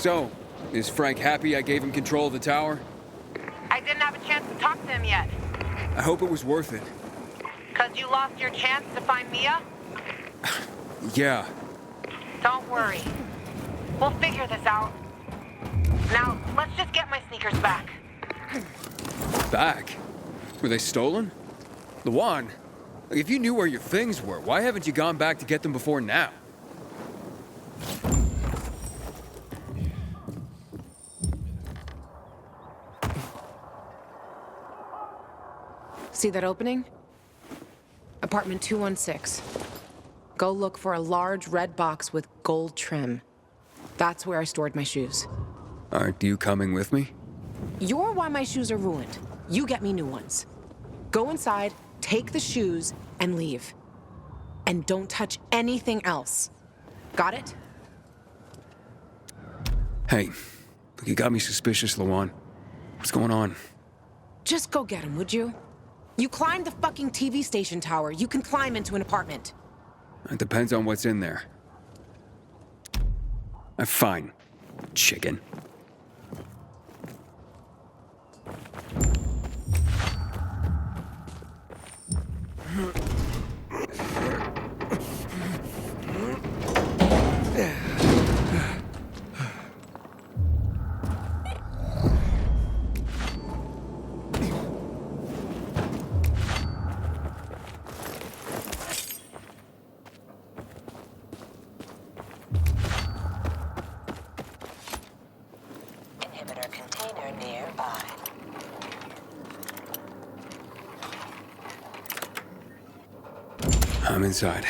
So, is Frank happy I gave him control of the tower? I didn't have a chance to talk to him yet. I hope it was worth it. 'Cause you lost your chance to find Mia? Yeah. Don't worry. We'll figure this out. Now, let's just get my sneakers back. Back? Were they stolen? Luan, if you knew where your things were, why haven't you gone back to get them before now? See that opening? Apartment 216. Go look for a large red box with gold trim. That's where I stored my shoes. Aren't you coming with me? You're why my shoes are ruined. You get me new ones. Go inside, take the shoes, and leave. And don't touch anything else. Got it? Hey, look, you got me suspicious, Luan. What's going on? Just go get him, would you? You climbed the fucking TV station tower. You can climb into an apartment. It depends on what's in there. Fine, chicken. Inhibitor container nearby. I'm inside.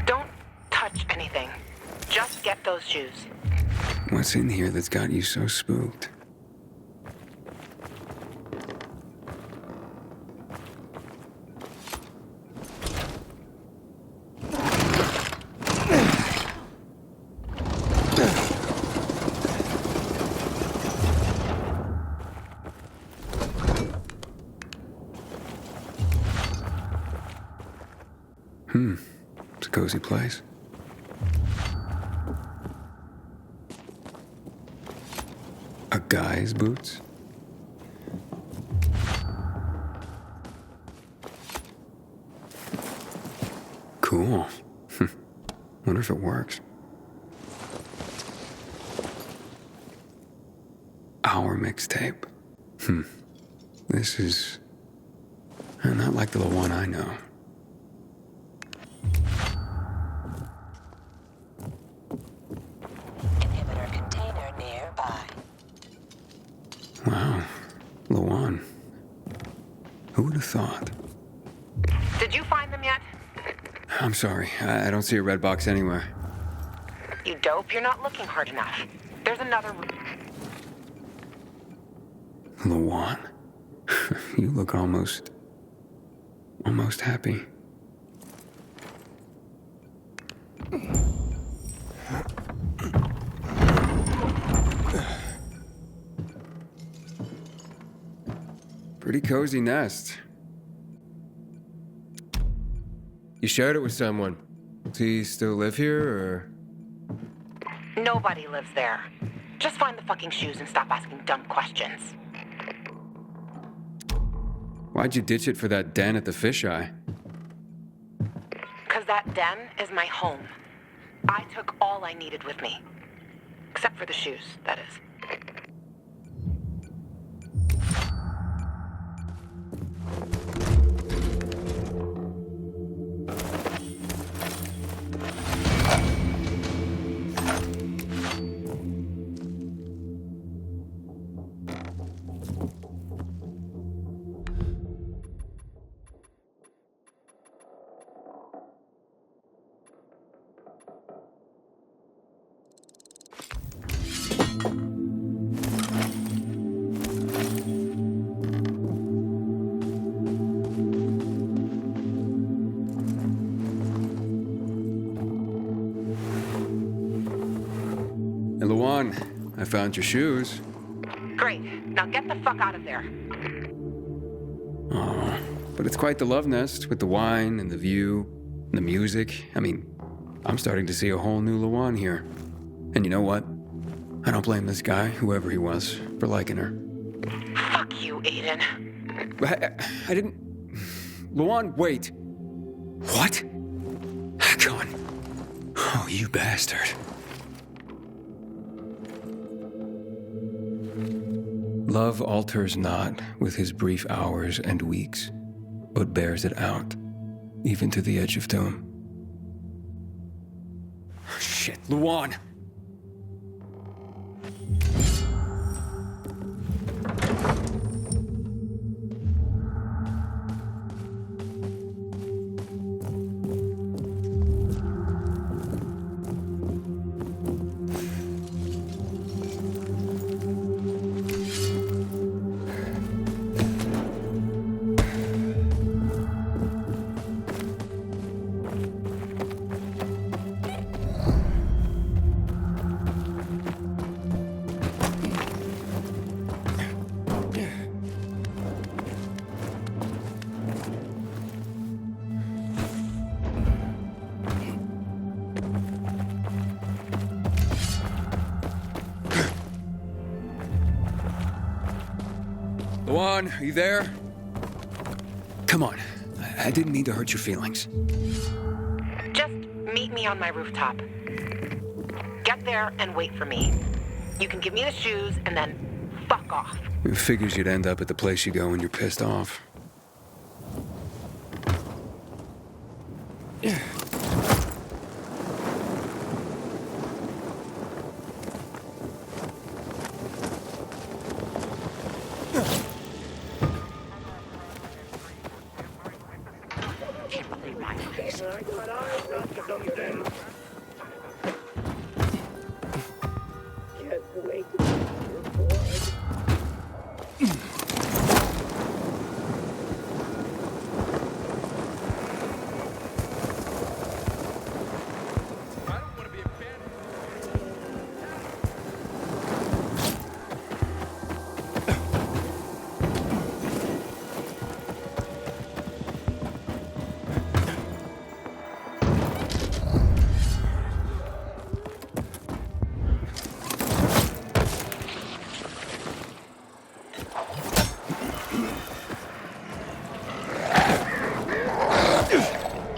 Don't touch anything. Just get those shoes. What's in here that's got you so spooked? It's a cozy place. A guy's boots? Cool. Wonder if it works. Our mixtape. This is not like the one I know. Inhibitor container nearby. Wow, Luan. Who would have thought? Did you find them yet? I'm sorry, I don't see a red box anywhere. You dope, you're not looking hard enough. There's another room. Luan, you look almost happy. Pretty cozy nest. You shared it with someone. Does he still live here, or? Nobody lives there. Just find the fucking shoes and stop asking dumb questions. Why'd you ditch it for that den at the fisheye? 'Cause that den is my home. I took all I needed with me. Except for the shoes, that is. Hey, Luan, I found your shoes. Great. Now get the fuck out of there. Oh, but it's quite the love nest with the wine and the view and the music. I mean, I'm starting to see a whole new Luan here. And you know what? I don't blame this guy, whoever he was, for liking her. Fuck you, Aiden. I didn't... Luan, wait. What? Hakon. Oh, you bastard. Love alters not with his brief hours and weeks, but bears it out, even to the edge of doom. Shit, Luan! Luan, are you there? Come on. I didn't mean to hurt your feelings. Just meet me on my rooftop. Get there and wait for me. You can give me the shoes and then fuck off. It figures you'd end up at the place you go when you're pissed off.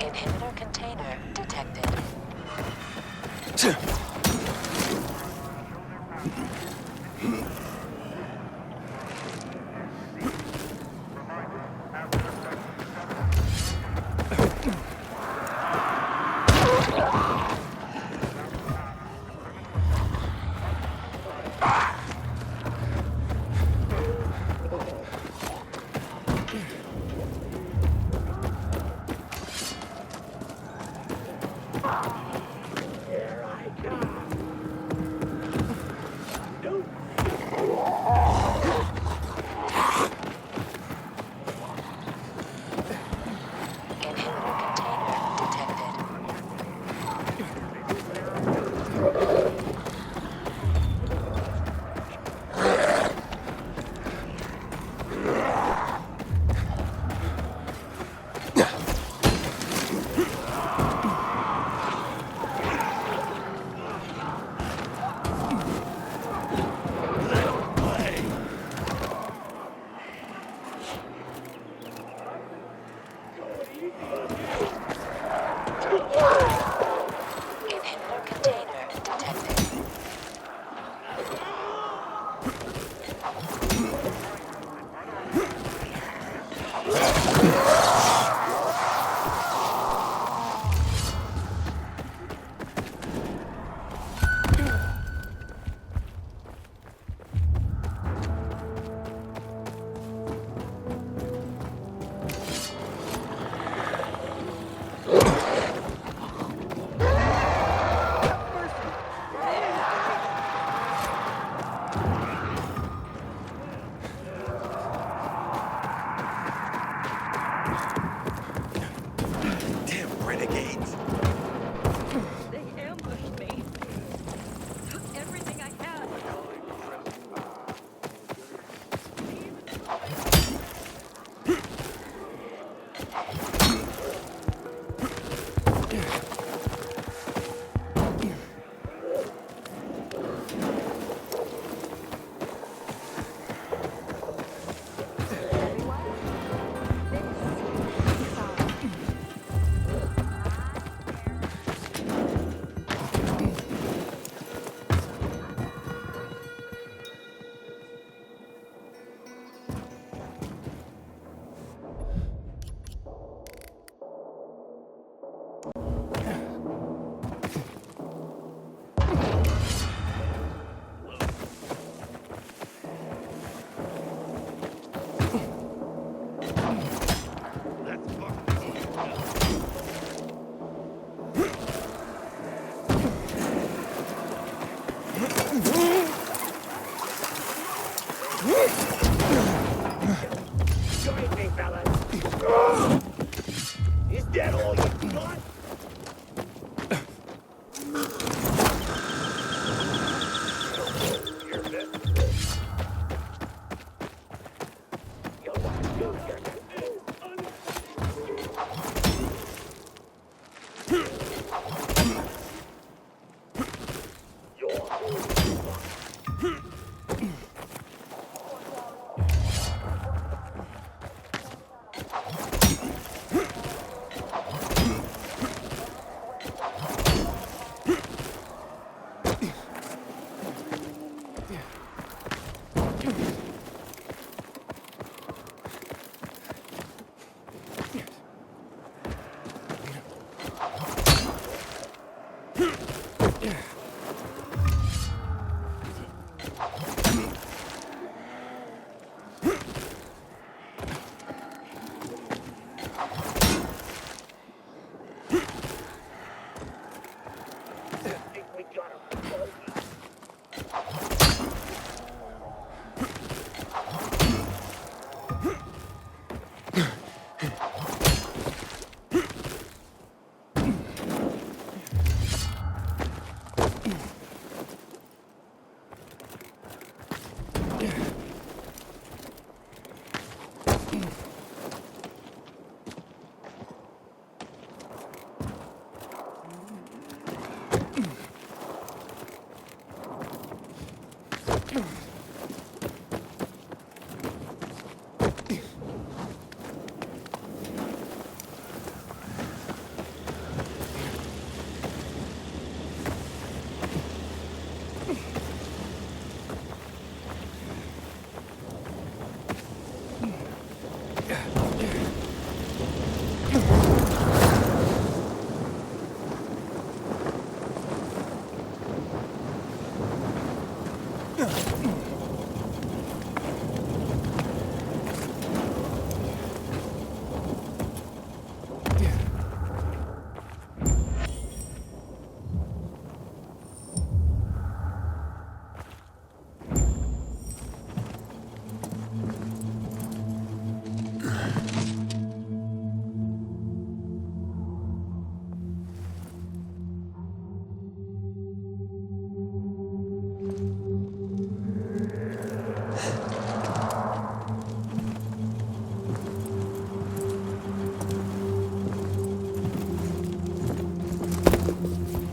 Inhibitor container detected. Join me, fellas. Is that all you got?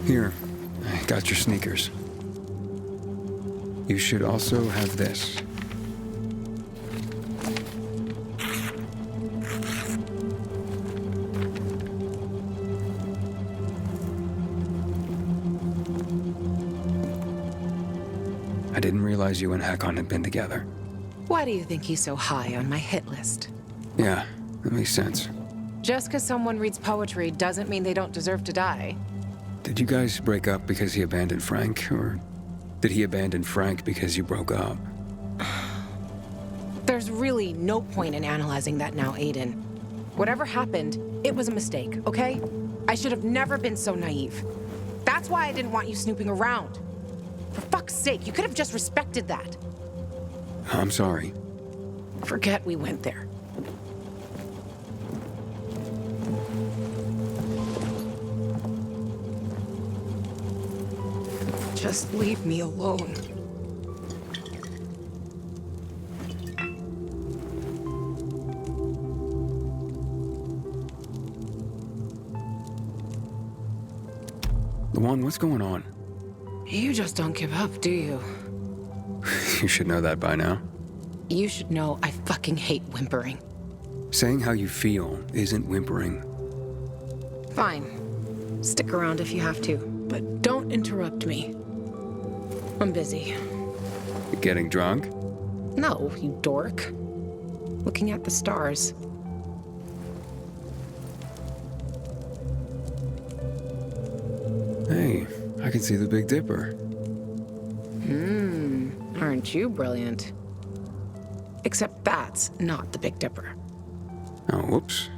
Here, I got your sneakers. You should also have this. I didn't realize you and Hakon had been together. Why do you think he's so high on my hit list? Yeah, that makes sense. Just because someone reads poetry doesn't mean they don't deserve to die. Did you guys break up because he abandoned Frank, or did he abandon Frank because you broke up? There's really no point in analyzing that now, Aiden. Whatever happened, it was a mistake, okay? I should have never been so naive. That's why I didn't want you snooping around. For fuck's sake, you could have just respected that. I'm sorry. Forget we went there. Just leave me alone. Luan, what's going on? You just don't give up, do you? You should know that by now. You should know I fucking hate whimpering. Saying how you feel isn't whimpering. Fine. Stick around if you have to, but don't interrupt me. I'm busy. You getting drunk? No, you dork. Looking at the stars. Hey, I can see the Big Dipper. Aren't you brilliant? Except that's not the Big Dipper. Oh, whoops.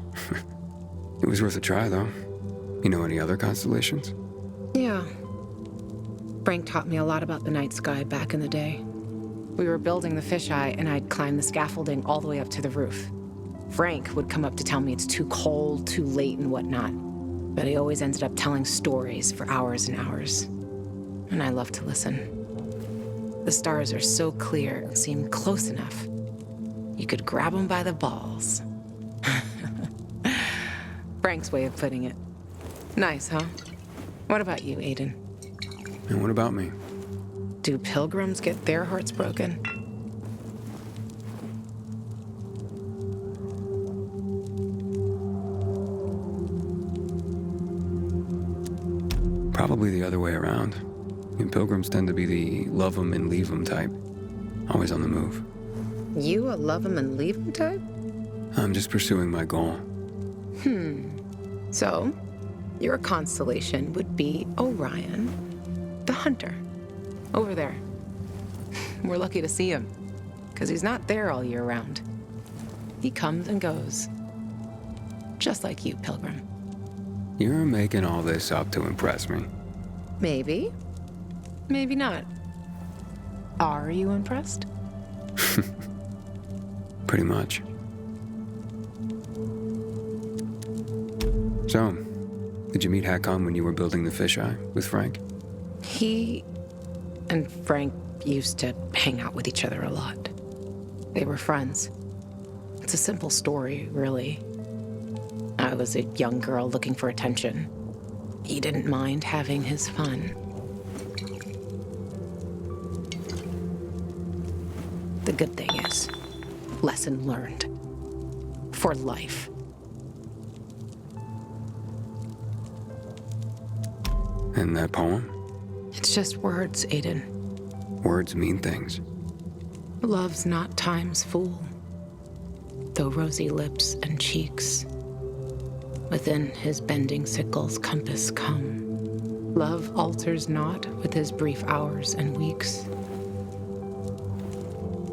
It was worth a try, though. You know any other constellations? Yeah. Frank taught me a lot about the night sky back in the day. We were building the fisheye, and I'd climb the scaffolding all the way up to the roof. Frank would come up to tell me it's too cold, too late, and whatnot. But he always ended up telling stories for hours and hours. And I love to listen. The stars are so clear and seem close enough. You could grab them by the balls. Frank's way of putting it. Nice, huh? What about you, Aiden? And what about me? Do pilgrims get their hearts broken? Probably the other way around. And pilgrims tend to be the love 'em and leave 'em type. Always on the move. You a love 'em and leave 'em type? I'm just pursuing my goal. So, your constellation would be Orion, the hunter, over there. We're lucky to see him, because he's not there all year round. He comes and goes, just like you, Pilgrim. You're making all this up to impress me. Maybe, maybe not. Are you impressed? Pretty much. So, did you meet Hakon when you were building the fisheye with Frank? He and Frank used to hang out with each other a lot. They were friends. It's a simple story, really. I was a young girl looking for attention. He didn't mind having his fun. The good thing is, lesson learned. For life. And that poem? It's just words, Aiden. Words mean things. Love's not time's fool, though rosy lips and cheeks within his bending sickle's compass come. Love alters not with his brief hours and weeks.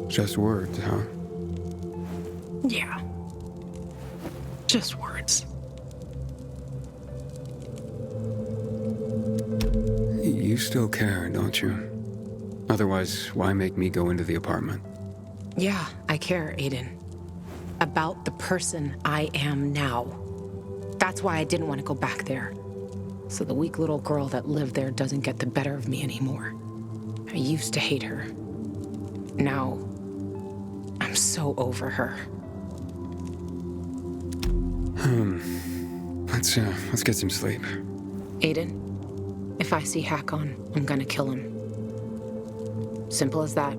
Just words, huh? Yeah. Just words. You still care, don't you? Otherwise, why make me go into the apartment? Yeah, I care, Aiden. About the person I am now. That's why I didn't want to go back there. So the weak little girl that lived there doesn't get the better of me anymore. I used to hate her. Now, I'm so over her. Let's get some sleep. Aiden, if I see Hakon, I'm gonna kill him. Simple as that.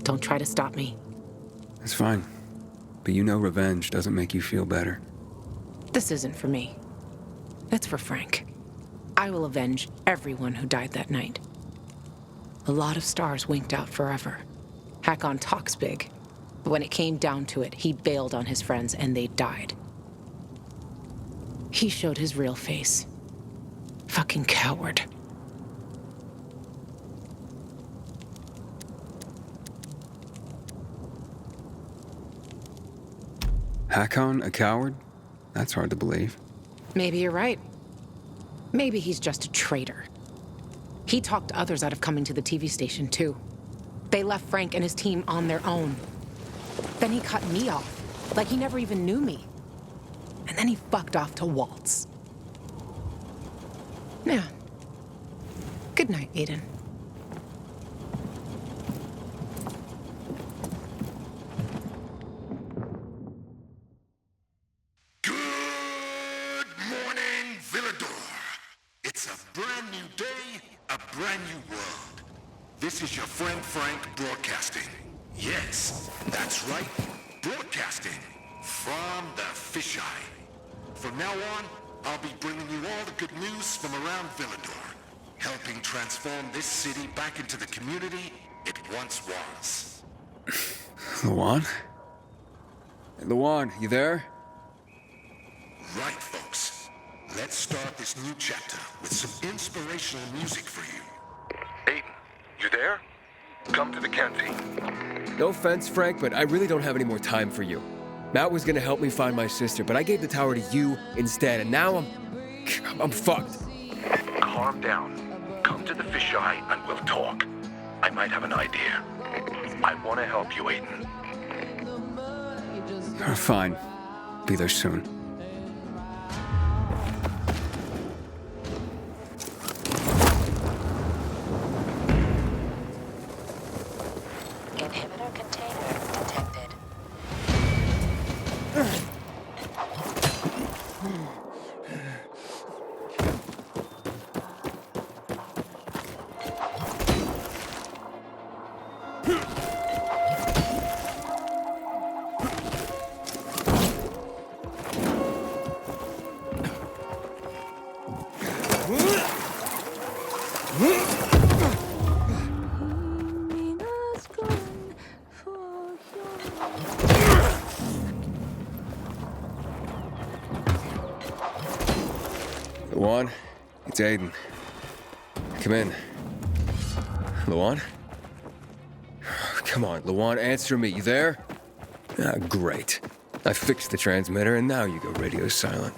Don't try to stop me. It's fine. But you know revenge doesn't make you feel better. This isn't for me. It's for Frank. I will avenge everyone who died that night. A lot of stars winked out forever. Hakon talks big, but when it came down to it, he bailed on his friends and they died. He showed his real face. Fucking coward. Hakon, a coward? That's hard to believe. Maybe you're right. Maybe he's just a traitor. He talked others out of coming to the TV station, too. They left Frank and his team on their own. Then he cut me off, like he never even knew me. And then he fucked off to Waltz. Yeah. Good night, Aiden. Good morning, Villador. It's a brand new day, a brand new world. This is your friend Frank broadcasting. Yes, that's right, broadcasting from the fisheye. From now on, I'll be bringing you all the good news from around Villador, helping transform this city back into the community it once was. Luan? Hey, Luan, you there? Right, folks. Let's start this new chapter with some inspirational music for you. Aiden, you there? Come to the canteen. No offense, Frank, but I really don't have any more time for you. Matt was gonna help me find my sister, but I gave the tower to you instead, and now I'm fucked. Calm down. Come Come to the fisheye and we'll talk. I might have an idea. I want to help you, Aiden. Fine. Be there soon. Inhibitor container detected. Luan, it's Aiden. Come in. Luan? Come on, Luan, answer me. You there? Ah, great. I fixed the transmitter, and now you go radio silent.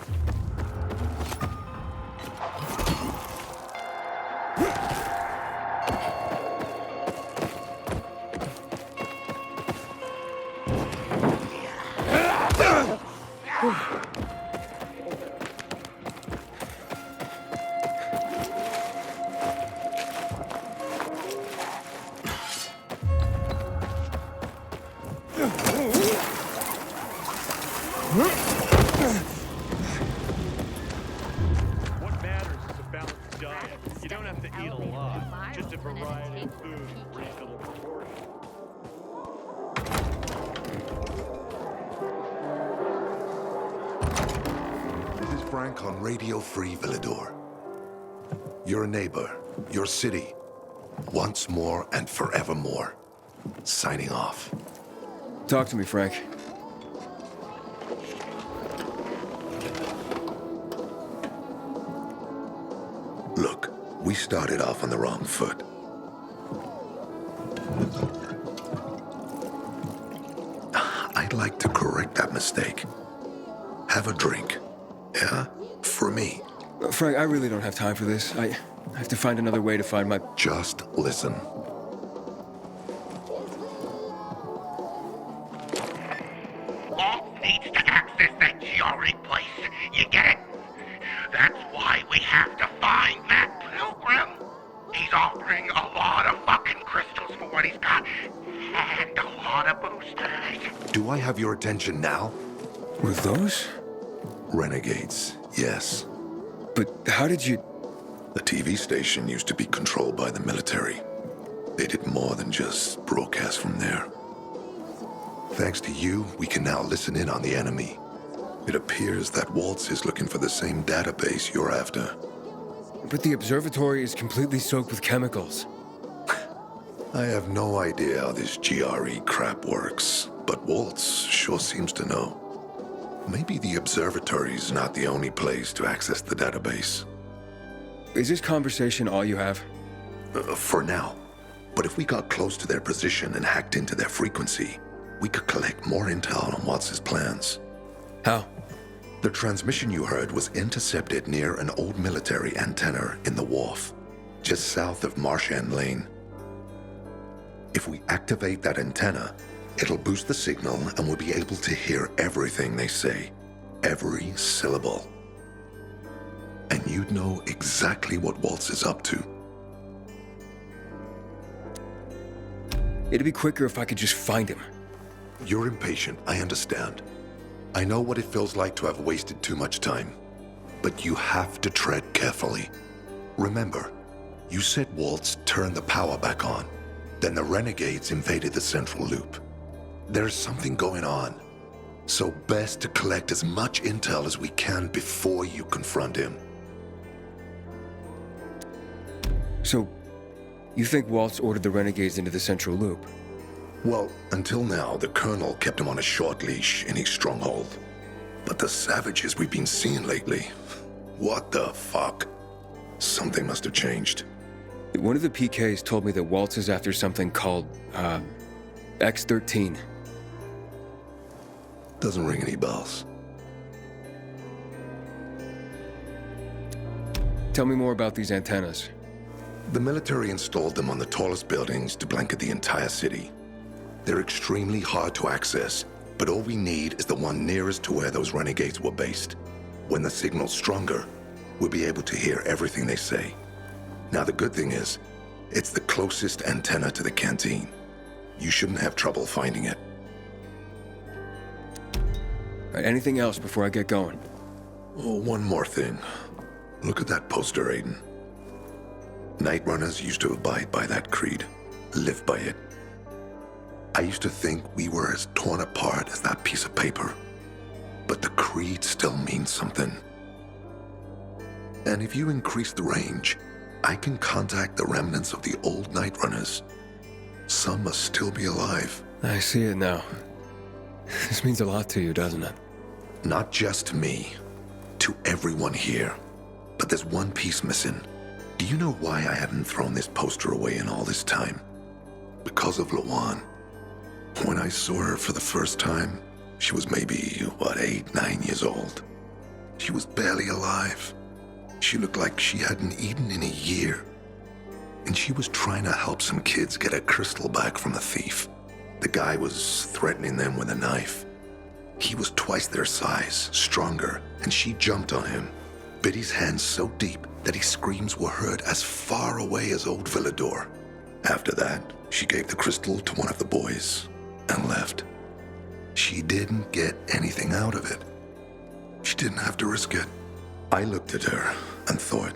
What matters is a balanced diet. You don't have to eat a lot, just a variety of food in reasonable proportion. This is Frank on Radio Free Villador. Your neighbor, your city, once more and forevermore. Signing off. Talk to me, Frank. Look, we started off on the wrong foot. I'd like to correct that mistake. Have a drink. Yeah? For me. Frank, I really don't have time for this. I have to find another way to find my... Just listen. Walt needs to access that GRE place. You get it? That's why we have to find Matt Pilgrim. He's offering a lot of fucking crystals for what he's got. And a lot of boosters. Do I have your attention now? Were those? Renegades, yes. But how did you... The TV station used to be controlled by the military. They did more than just broadcast from there. Thanks to you, we can now listen in on the enemy. It appears that Waltz is looking for the same database you're after. But the observatory is completely soaked with chemicals. I have no idea how this GRE crap works, but Waltz sure seems to know. Maybe the observatory's not the only place to access the database. Is this conversation all you have? For now. But if we got close to their position and hacked into their frequency, we could collect more intel on Watts's plans. How? The transmission you heard was intercepted near an old military antenna in the wharf, just south of Marsh End Lane. If we activate that antenna, it'll boost the signal and we'll be able to hear everything they say, every syllable. And you'd know exactly what Waltz is up to. It'd be quicker if I could just find him. You're impatient, I understand. I know what it feels like to have wasted too much time. But you have to tread carefully. Remember, you said Waltz turned the power back on. Then the renegades invaded the central loop. There's something going on. So best to collect as much intel as we can before you confront him. So, you think Waltz ordered the renegades into the central loop? Well, until now, the Colonel kept him on a short leash in his stronghold. But the savages we've been seeing lately, what the fuck? Something must have changed. One of the PKs told me that Waltz is after something called, X-13. Doesn't ring any bells. Tell me more about these antennas. The military installed them on the tallest buildings to blanket the entire city. They're extremely hard to access, but all we need is the one nearest to where those renegades were based. When the signal's stronger, we'll be able to hear everything they say. Now, the good thing is, it's the closest antenna to the canteen. You shouldn't have trouble finding it. All right, anything else before I get going? Oh, one more thing. Look at that poster, Aiden. NightRunners used to abide by that creed, live by it. I used to think we were as torn apart as that piece of paper. But the creed still means something. And if you increase the range, I can contact the remnants of the old NightRunners. Some must still be alive. I see it now. This means a lot to you, doesn't it? Not just to me, to everyone here. But there's one piece missing. Do you know why I hadn't thrown this poster away in all this time? Because of Lawan. When I saw her for the first time, she was maybe, 8, 9 years old. She was barely alive. She looked like she hadn't eaten in a year. And she was trying to help some kids get a crystal back from a thief. The guy was threatening them with a knife. He was twice their size, stronger, and she jumped on him, bit his hand so deep that his screams were heard as far away as Old Villador. After that, she gave the crystal to one of the boys and left. She didn't get anything out of it. She didn't have to risk it. I looked at her and thought,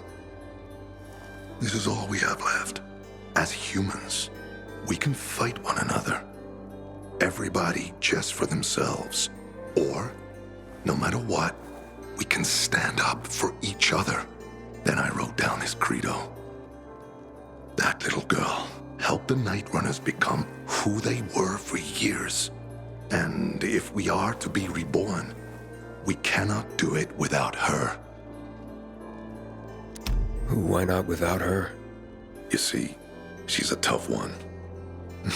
this is all we have left. As humans, we can fight one another. Everybody just for themselves. Or, no matter what, we can stand up for each other. Then I wrote down this credo. That little girl helped the NightRunners become who they were for years. And if we are to be reborn, we cannot do it without her. Why not without her? You see, she's a tough one.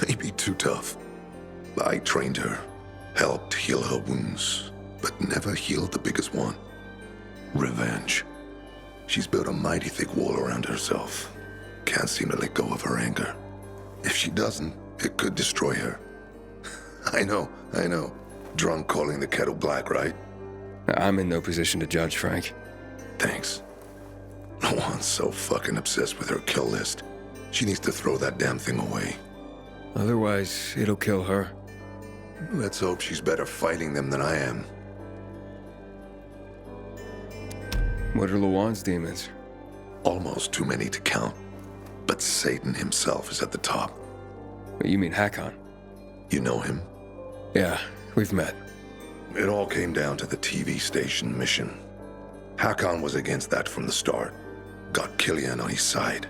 Maybe too tough. I trained her, helped heal her wounds, but never healed the biggest one. Revenge. She's built a mighty thick wall around herself. Can't seem to let go of her anger. If she doesn't, it could destroy her. I know. Drunk calling the kettle black, right? I'm in no position to judge, Frank. Thanks. Lawan's so fucking obsessed with her kill list. She needs to throw that damn thing away. Otherwise, it'll kill her. Let's hope she's better fighting them than I am. What are Lawan's demons? Almost too many to count. But Satan himself is at the top. You mean Hakon? You know him? Yeah, we've met. It all came down to the TV station mission. Hakon was against that from the start. Got Killian on his side.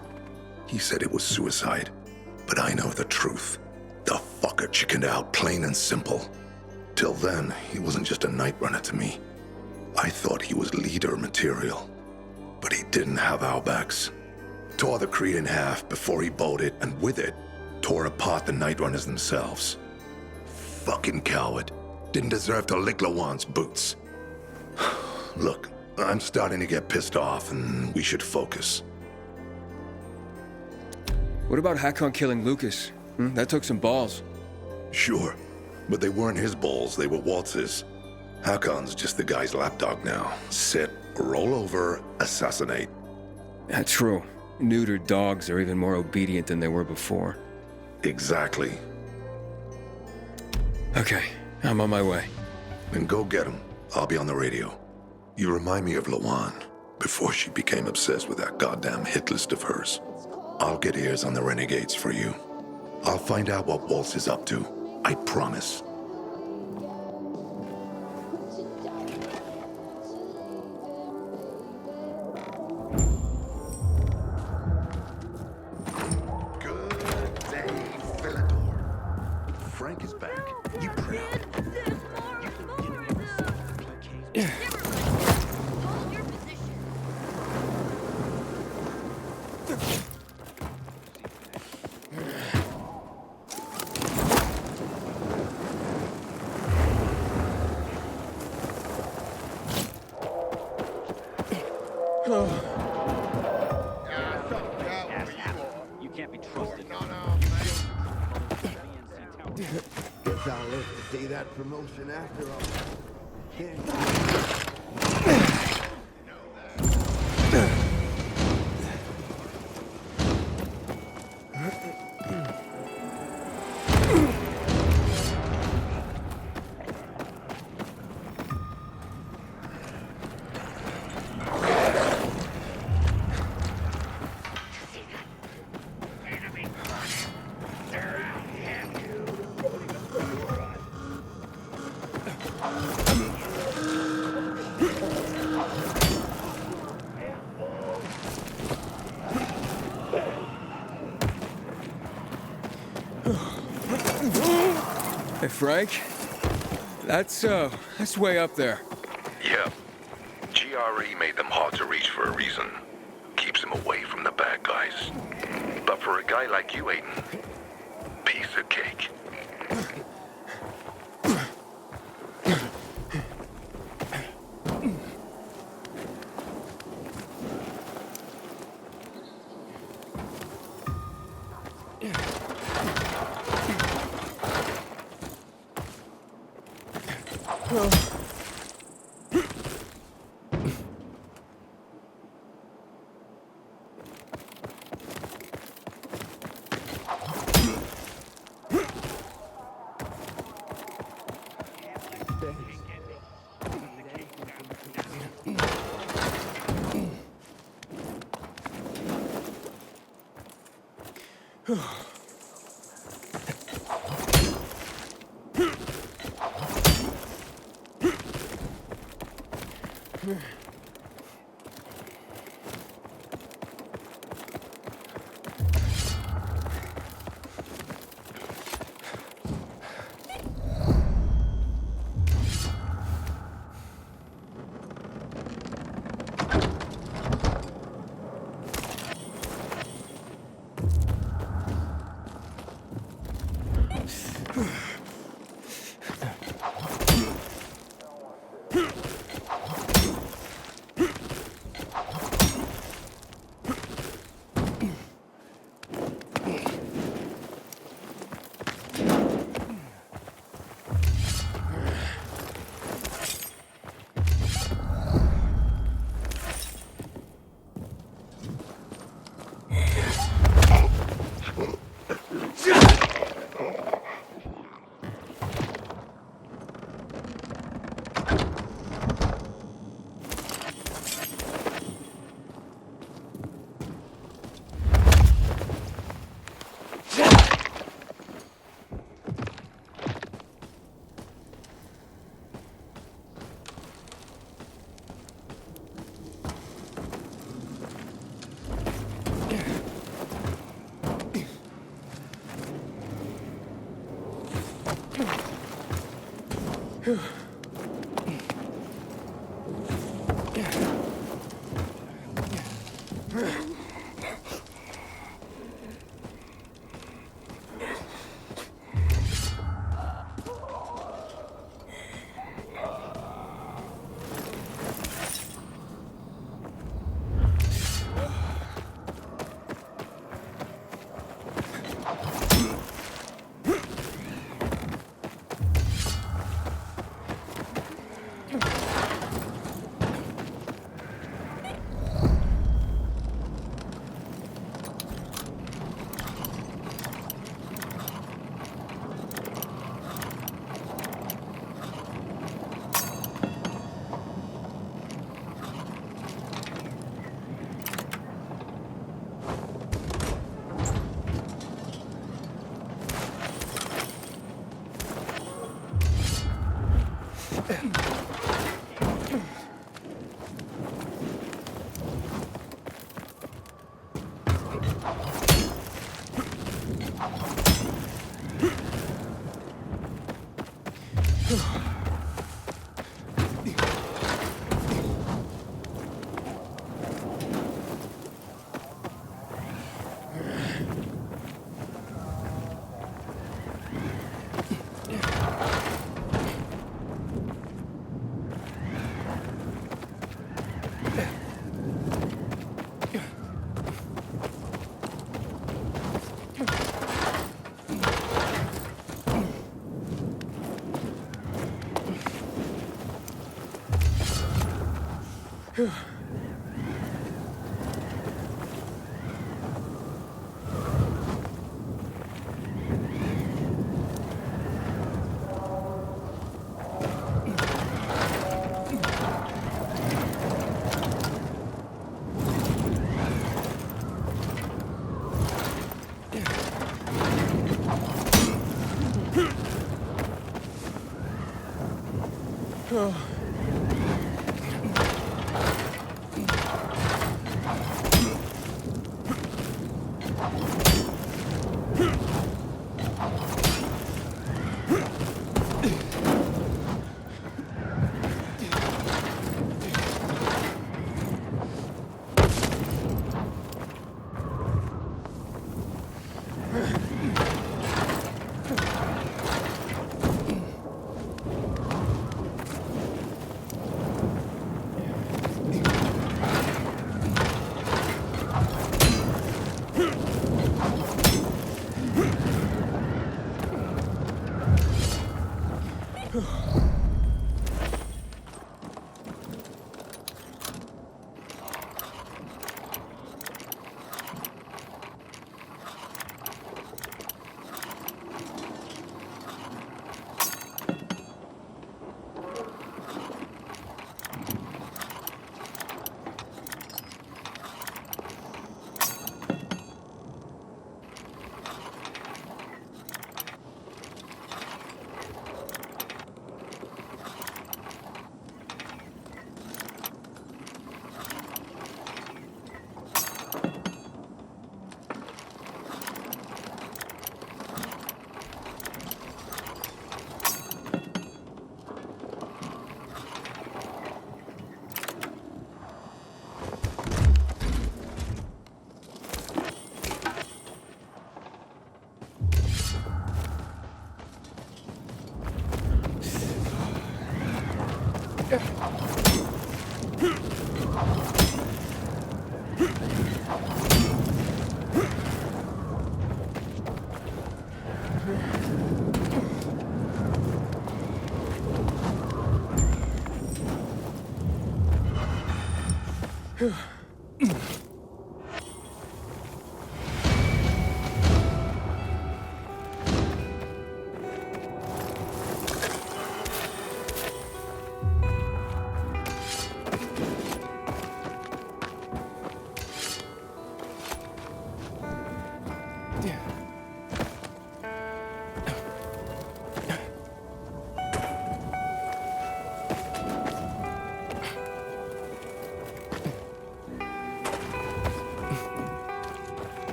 He said it was suicide. But I know the truth. The fucker chickened out, plain and simple. Till then, he wasn't just a night runner to me. I thought he was leader material. But he didn't have our backs. Tore the Creed in half before he bolted, and with it, tore apart the Night Runners themselves. Fucking coward. Didn't deserve to lick Lawan's boots. Look, I'm starting to get pissed off, and we should focus. What about Hakon killing Lucas? That took some balls. Sure, but they weren't his balls, they were Waltz's. Hakon's just the guy's lapdog now. Sit, roll over, assassinate. That's true. Neutered dogs are even more obedient than they were before. Exactly. Okay, I'm on my way. Then go get him. I'll be on the radio. You remind me of Lawan, before she became obsessed with that goddamn hit list of hers. I'll get ears on the renegades for you. I'll find out what Waltz is up to. I promise. Good day, Villador. Frank is back. You proud? Guess I'll live to see that promotion after all. Hey, Frank. That's way up there. Yeah. GRE made them hard to reach for a reason. Keeps them away from the bad guys. But for a guy like you, Aiden, piece of cake.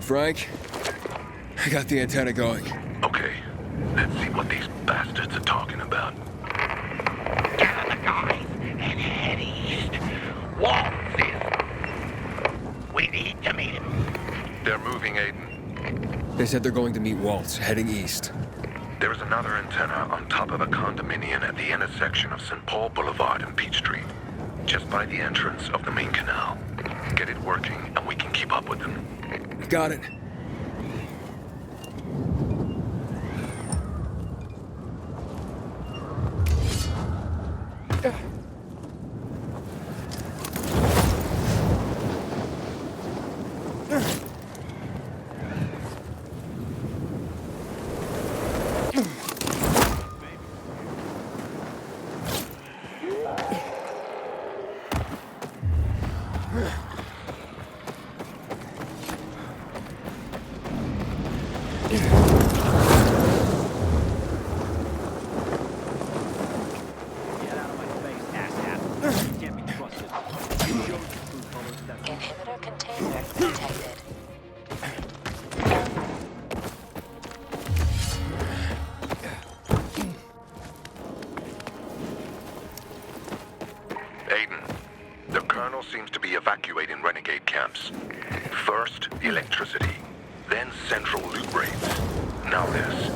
Frank, I got the antenna going. Okay, let's see what these bastards are talking about. Gather the guys. and head east. Waltz is... We need to meet him. They're moving, Aiden. They said they're going to meet Waltz, heading east. There's another antenna on top of a condominium at the intersection of St. Paul Boulevard and Peachtree, just by the entrance of the main canal. Get it working, and we can keep up with them. Got it. Inhibitor container detected. Aiden, the Colonel seems to be evacuating renegade camps. First, electricity, then central loot raids. Now this.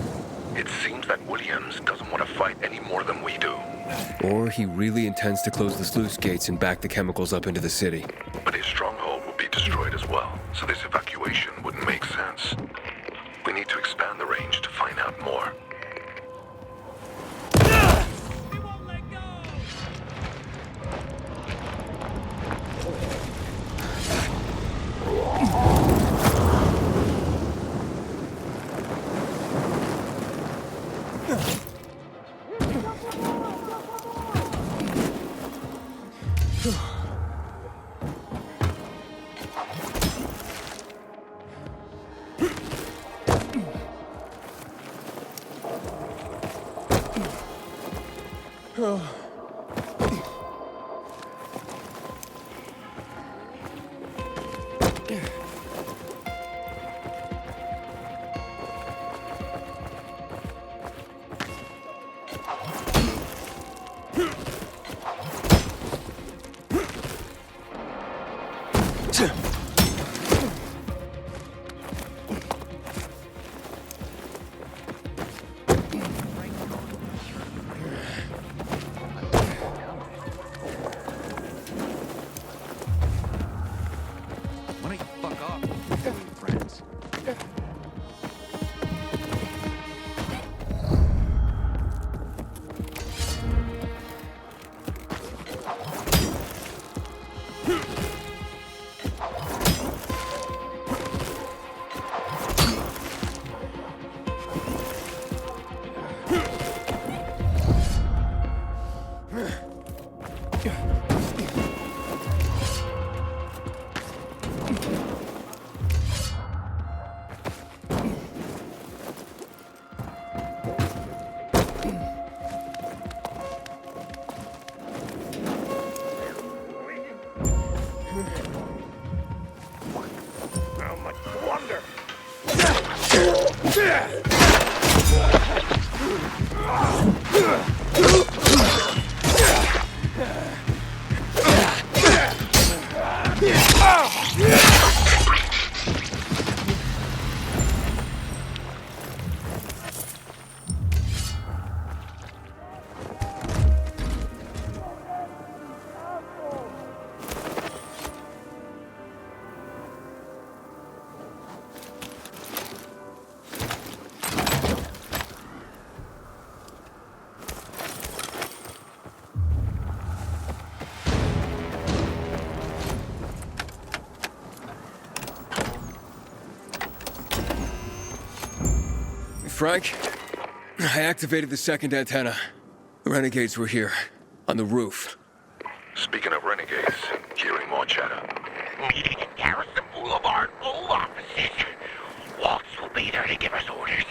It seems that Williams doesn't want to fight any more than we do. Or he really intends to close the sluice gates and back the chemicals up into the city. But his stronghold will be destroyed as well, so this evacuation wouldn't make sense. We need to expand the range to find out more. Why don't you fuck off, you friends? How much wonder! Frank, I activated the second antenna. The renegades were here, on the roof. Speaking of renegades, hearing more chatter. Meeting at Garrison Boulevard old offices. Waltz will be there to give us orders.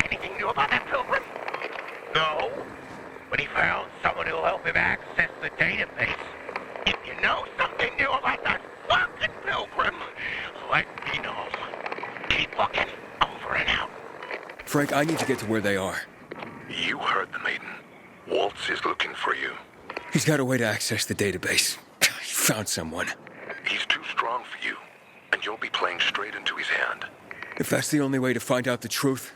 Anything new about that pilgrim? No. But he found someone who'll help him access the database. If you know something new about that fucking pilgrim, let me know. Keep looking. Over and out. Frank, I need to get to where they are. You heard the maiden. Waltz is looking for you. He's got a way to access the database. He found someone. He's too strong for you, and you'll be playing straight into his hand. If that's the only way to find out the truth,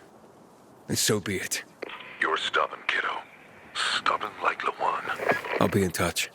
then so be it. You're stubborn, kiddo. Stubborn like Lawan. I'll be in touch.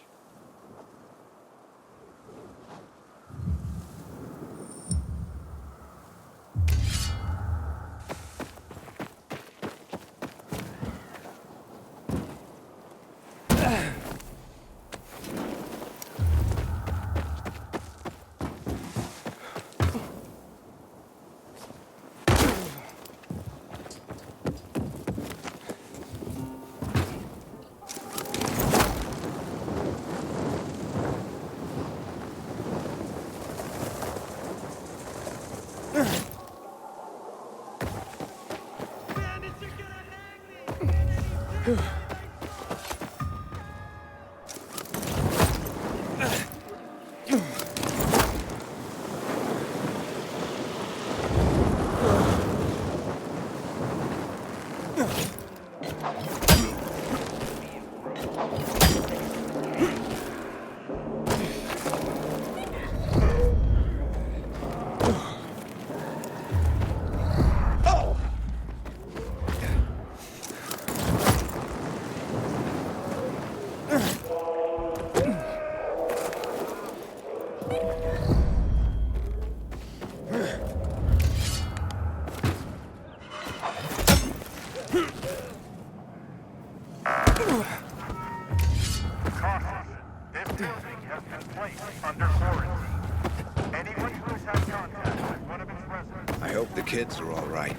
I hope the kids are all right.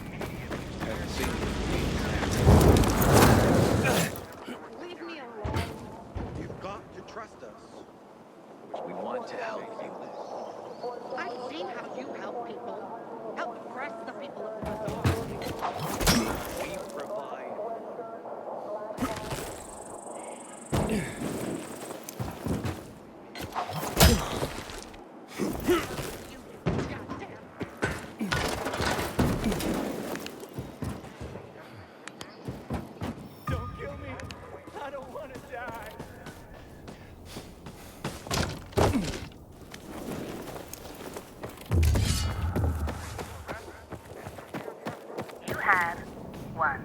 Leave me alone. You've got to trust us. We want to help you. I've seen how you help people. Help the rest of the people of the bazaar. We provide. Don't kill me. I don't want to die. You have one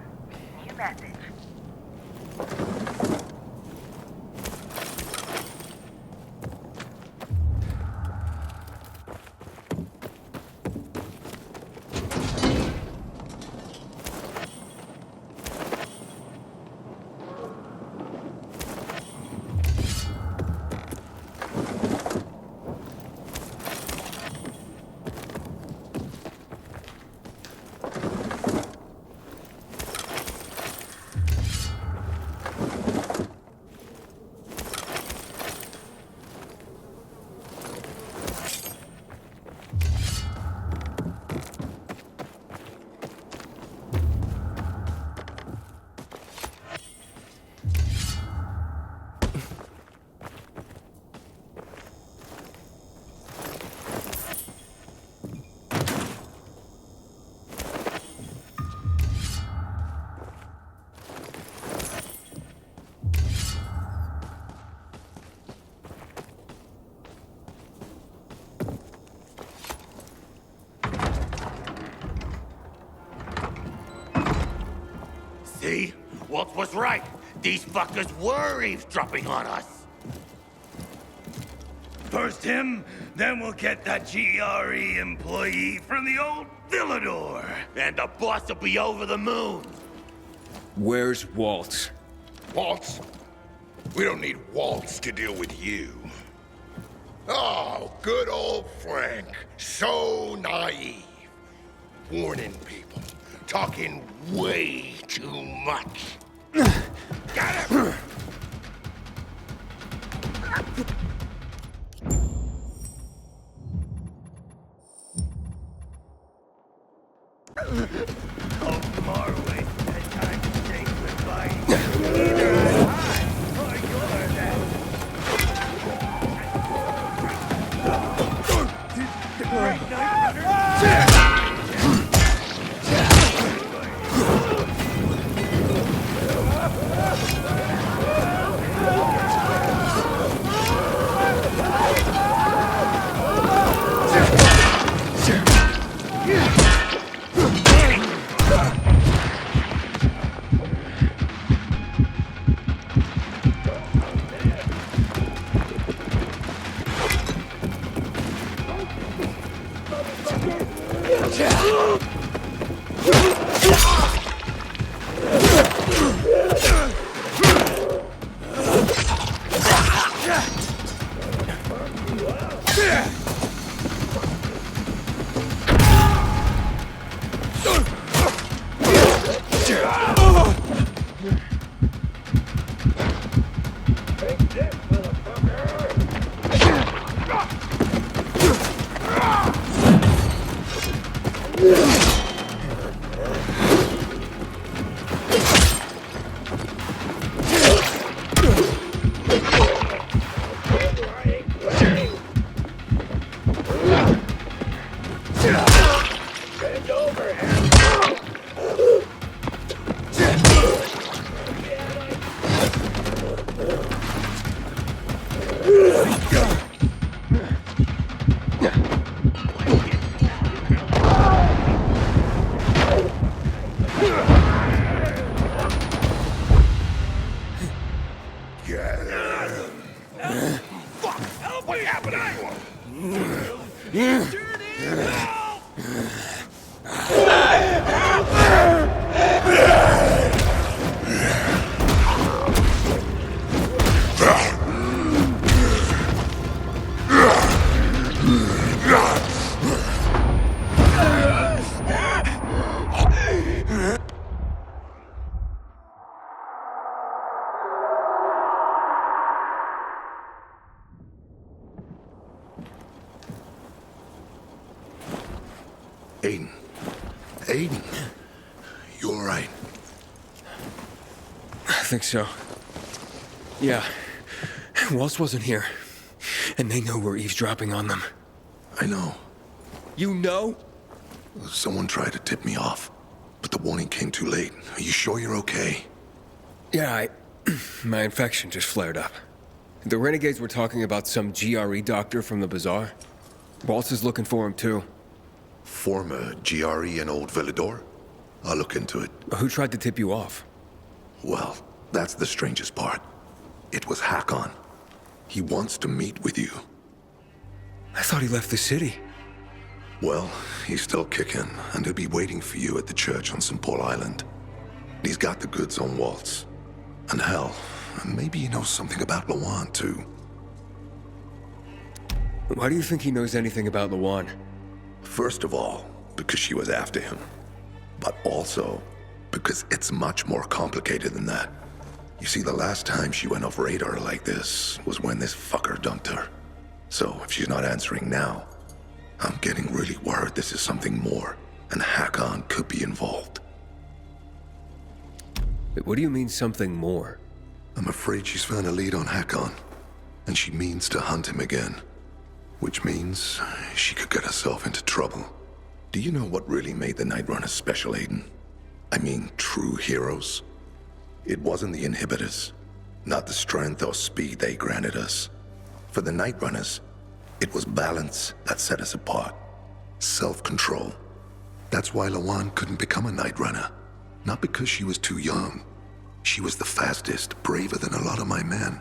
new message. See? Walt was right. These fuckers were eavesdropping on us. First him, then we'll get that GRE employee from the old Villador. And the boss will be over the moon. Where's Walt? Waltz? We don't need Waltz to deal with you. Oh, good old Frank. So naive. Warning people. Talking way too much. Got him! Come our way. That time to say goodbye. Either I'm high or you're dead. Great NightRunners! Aiden. Aiden. You alright? I think so. Yeah. Waltz wasn't here. And they know we're eavesdropping on them. I know. You know? Someone tried to tip me off, but the warning came too late. Are you sure you're okay? Yeah, my infection just flared up. The renegades were talking about some GRE doctor from the bazaar. Waltz is looking for him, too. Former GRE in Old Villador? I'll look into it. Who tried to tip you off? Well, that's the strangest part. It was Hakon. He wants to meet with you. I thought he left the city. Well, he's still kicking, and he'll be waiting for you at the church on St. Paul Island. He's got the goods on Waltz. And hell, maybe he knows something about Lawan, too. Why do you think he knows anything about Lawan? First of all, because she was after him. But also, because it's much more complicated than that. You see, the last time she went off radar like this was when this fucker dumped her. So, if she's not answering now, I'm getting really worried this is something more, and Hakon could be involved. What do you mean, something more? I'm afraid she's found a lead on Hakon, and she means to hunt him again. Which means she could get herself into trouble. Do you know what really made the NightRunners special, Aiden? I mean, true heroes? It wasn't the inhibitors, not the strength or speed they granted us. For the NightRunners, it was balance that set us apart. Self-control. That's why Lawan couldn't become a NightRunner. Not because she was too young. She was the fastest, braver than a lot of my men.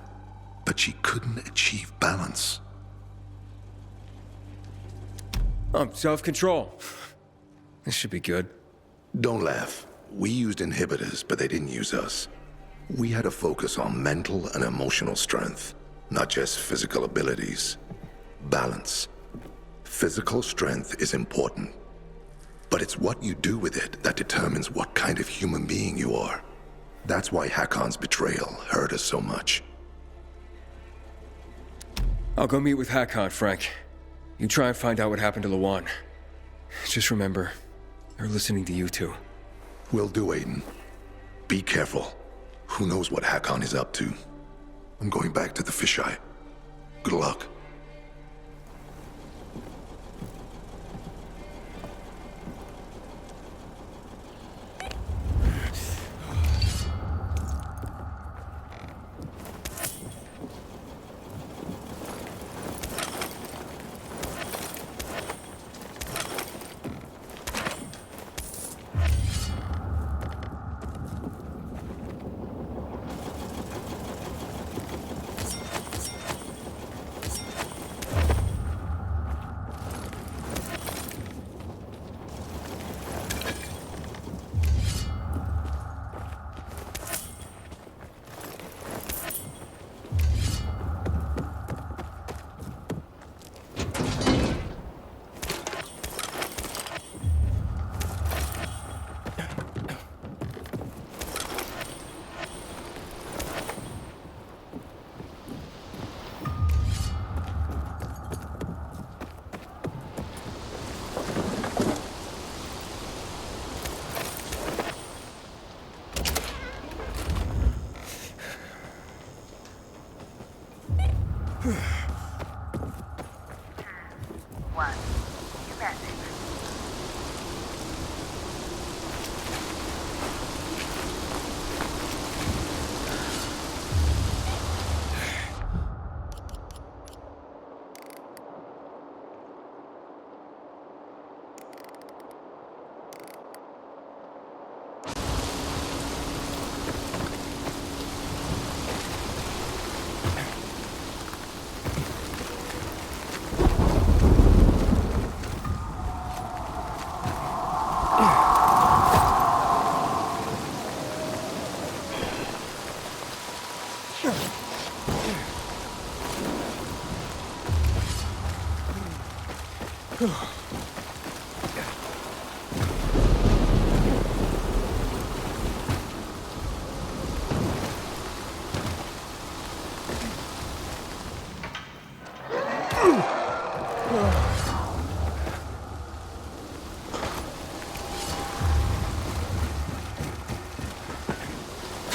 But she couldn't achieve balance. Self-control. This should be good. Don't laugh. We used inhibitors, but they didn't use us. We had to focus on mental and emotional strength, not just physical abilities. Balance. Physical strength is important, but it's what you do with it that determines what kind of human being you are. That's why Hakon's betrayal hurt us so much. I'll go meet with Hakon, Frank. You try and find out what happened to Lawan. Just remember, they're listening to you two. Will do, Aiden. Be careful. Who knows what Hakon is up to? I'm going back to the fisheye. Good luck.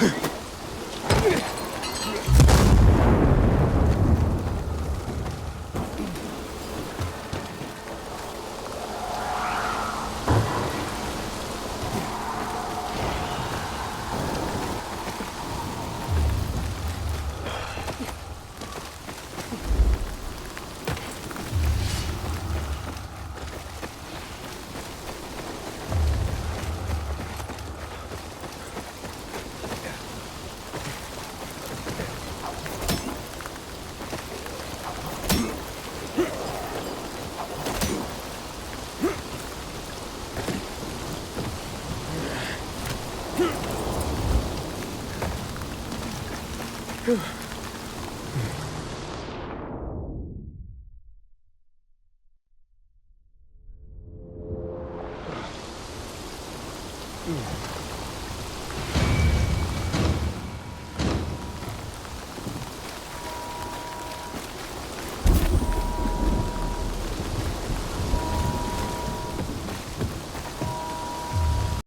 Hmm.